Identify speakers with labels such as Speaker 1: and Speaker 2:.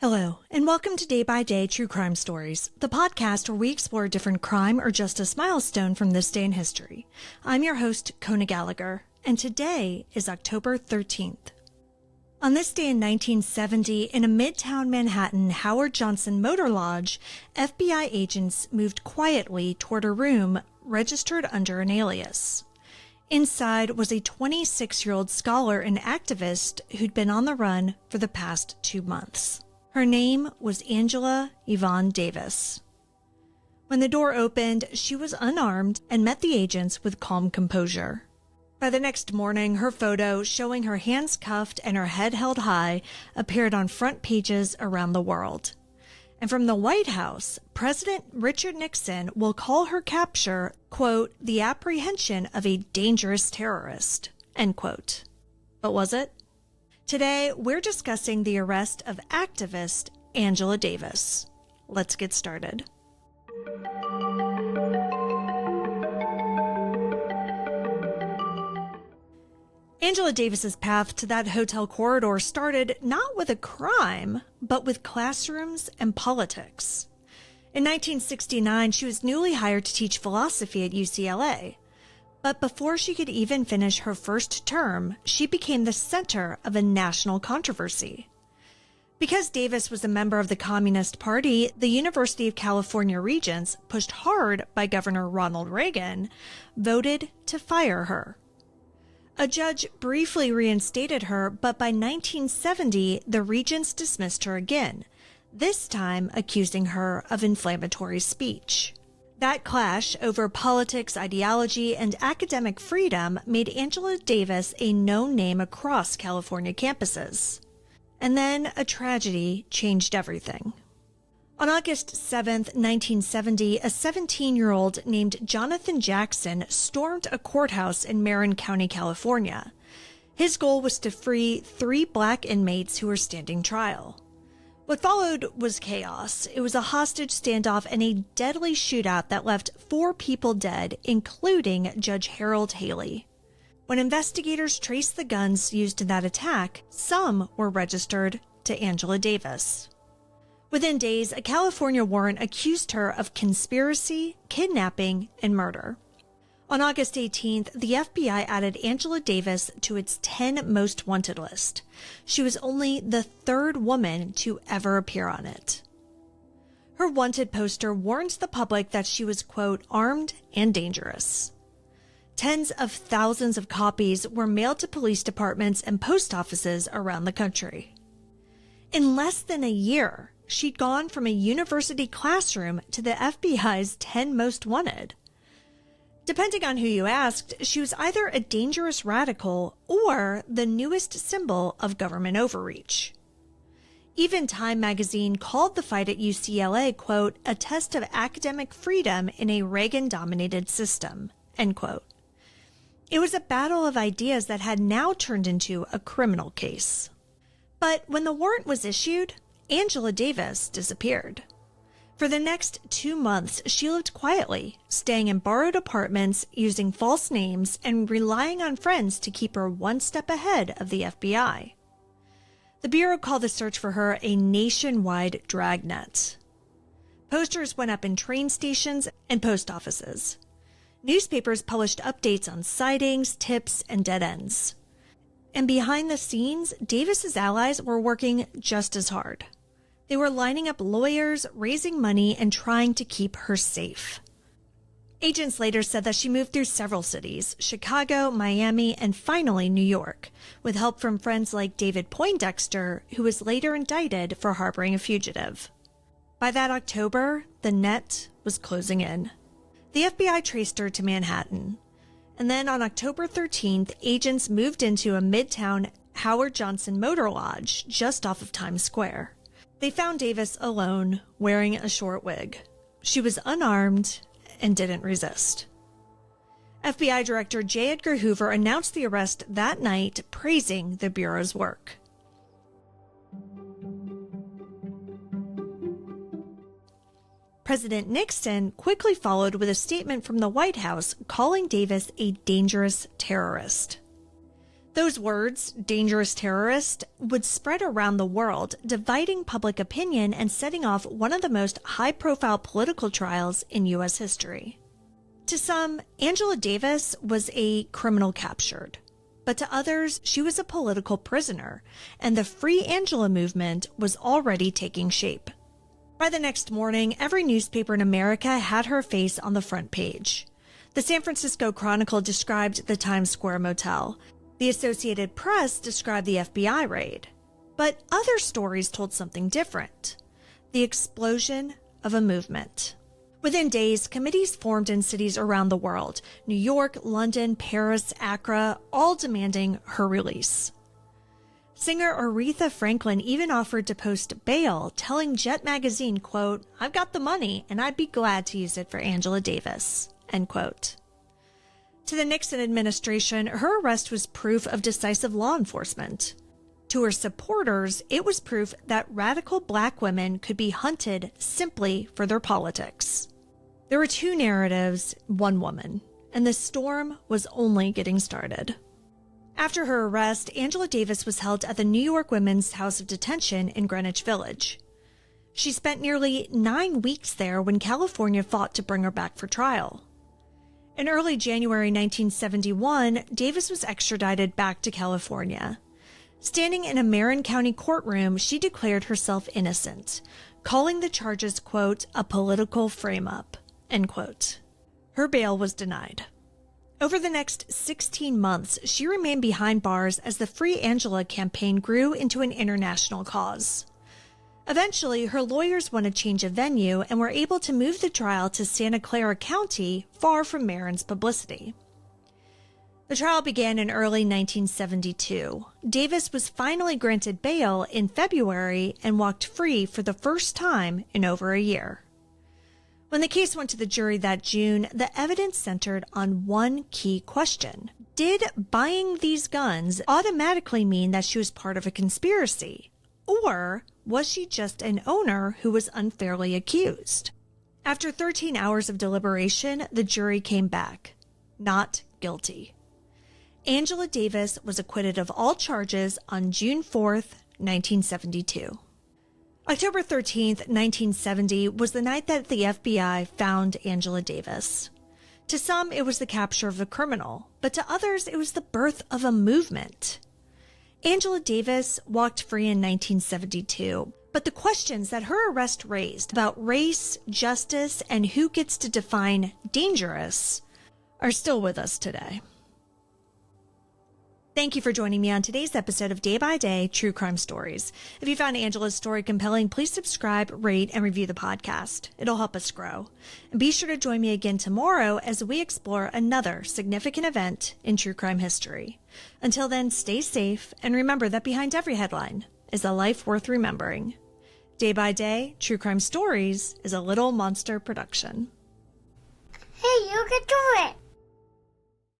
Speaker 1: Hello, and welcome to Day by Day True Crime Stories, the podcast where we explore a different crime or justice milestone from this day in history. I'm your host, Kona Gallagher, and today is October 13th. On this day in 1970, in a midtown Manhattan Howard Johnson motor lodge, FBI agents moved quietly toward a room registered under an alias. Inside was a 26-year-old scholar and activist who'd been on the run for the past 2 months. Her name was Angela Yvonne Davis. When the door opened, she was unarmed and met the agents with calm composure. By the next morning, her photo showing her hands cuffed and her head held high appeared on front pages around the world. And from the White House, President Richard Nixon will call her capture, quote, the apprehension of a dangerous terrorist, end quote. But was it? Today, we're discussing the arrest of activist Angela Davis. Let's get started. Angela Davis's path to that hotel corridor started not with a crime, but with classrooms and politics. In 1969, she was newly hired to teach philosophy at UCLA. But before she could even finish her first term, she became the center of a national controversy. Because Davis was a member of the Communist Party, the University of California Regents, pushed hard by Governor Ronald Reagan, voted to fire her. A judge briefly reinstated her, but by 1970, the Regents dismissed her again, this time accusing her of inflammatory speech. That clash over politics, ideology, and academic freedom made Angela Davis a known name across California campuses. And then a tragedy changed everything. On August 7, 1970, a 17-year-old named Jonathan Jackson stormed a courthouse in Marin County, California. His goal was to free 3 black inmates who were standing trial. What followed was chaos. It was a hostage standoff and a deadly shootout that left 4 people dead, including Judge Harold Haley. When investigators traced the guns used in that attack, some were registered to Angela Davis. Within days, a California warrant accused her of conspiracy, kidnapping, and murder. On August 18th, the FBI added Angela Davis to its 10 most wanted list. She was only the 3rd woman to ever appear on it. Her wanted poster warns the public that she was, quote, armed and dangerous. Tens of thousands of copies were mailed to police departments and post offices around the country. In less than a year, she'd gone from a university classroom to the FBI's 10 most wanted. Depending on who you asked, she was either a dangerous radical or the newest symbol of government overreach. Even Time magazine called the fight at UCLA, quote, a test of academic freedom in a Reagan-dominated system, end quote. It was a battle of ideas that had now turned into a criminal case. But when the warrant was issued, Angela Davis disappeared. For the next 2 months, she lived quietly, staying in borrowed apartments, using false names, and relying on friends to keep her one step ahead of the FBI. The Bureau called the search for her a nationwide dragnet. Posters went up in train stations and post offices. Newspapers published updates on sightings, tips, and dead ends. And behind the scenes, Davis's allies were working just as hard. They were lining up lawyers, raising money, and trying to keep her safe. Agents later said that she moved through several cities, Chicago, Miami, and finally New York, with help from friends like David Poindexter, who was later indicted for harboring a fugitive. By that October, the net was closing in. The FBI traced her to Manhattan. And then on October 13th, agents moved into a midtown Howard Johnson motor lodge just off of Times Square. They found Davis alone, wearing a short wig. She was unarmed and didn't resist. FBI Director J. Edgar Hoover announced the arrest that night, praising the Bureau's work. President Nixon quickly followed with a statement from the White House calling Davis a dangerous terrorist. Those words, dangerous terrorist, would spread around the world, dividing public opinion and setting off one of the most high-profile political trials in U.S. history. To some, Angela Davis was a criminal captured, but to others, she was a political prisoner, and the Free Angela movement was already taking shape. By the next morning, every newspaper in America had her face on the front page. The San Francisco Chronicle described the Times Square motel. The Associated Press described the FBI raid. But other stories told something different: the explosion of a movement. Within days, committees formed in cities around the world: New York, London, Paris, Accra, all demanding her release. Singer Aretha Franklin even offered to post bail, telling Jet magazine, quote, "I've got the money and I'd be glad to use it for Angela Davis," end quote. To the Nixon administration, her arrest was proof of decisive law enforcement. To her supporters, it was proof that radical black women could be hunted simply for their politics. There were two narratives, one woman, and the storm was only getting started. After her arrest, Angela Davis was held at the New York Women's House of Detention in Greenwich Village. She spent nearly 9 weeks there when California fought to bring her back for trial. In early January 1971, Davis was extradited back to California. Standing in a Marin County courtroom, she declared herself innocent, calling the charges, quote, "a political frame-up," end quote. Her bail was denied. Over the next 16 months, she remained behind bars as the Free Angela campaign grew into an international cause. Eventually, her lawyers won a change of venue and were able to move the trial to Santa Clara County, far from Marin's publicity. The trial began in early 1972. Davis was finally granted bail in February and walked free for the first time in over a year. When the case went to the jury that June, the evidence centered on one key question: did buying these guns automatically mean that she was part of a conspiracy? Or was she just an owner who was unfairly accused? After 13 hours of deliberation, the jury came back not guilty. Angela Davis was acquitted of all charges on June 4th, 1972. October 13th, 1970 was the night that the FBI found Angela Davis. To some, it was the capture of a criminal, but to others, it was the birth of a movement. Angela Davis walked free in 1972, but the questions that her arrest raised about race, justice, and who gets to define dangerous are still with us today. Thank you for joining me on today's episode of Day by Day True Crime Stories. If you found Angela's story compelling, please subscribe, rate, and review the podcast. It'll help us grow. And be sure to join me again tomorrow as we explore another significant event in true crime history. Until then, stay safe and remember that behind every headline is a life worth remembering. Day by Day True Crime Stories is a Little Monster production.
Speaker 2: Hey, you can do it!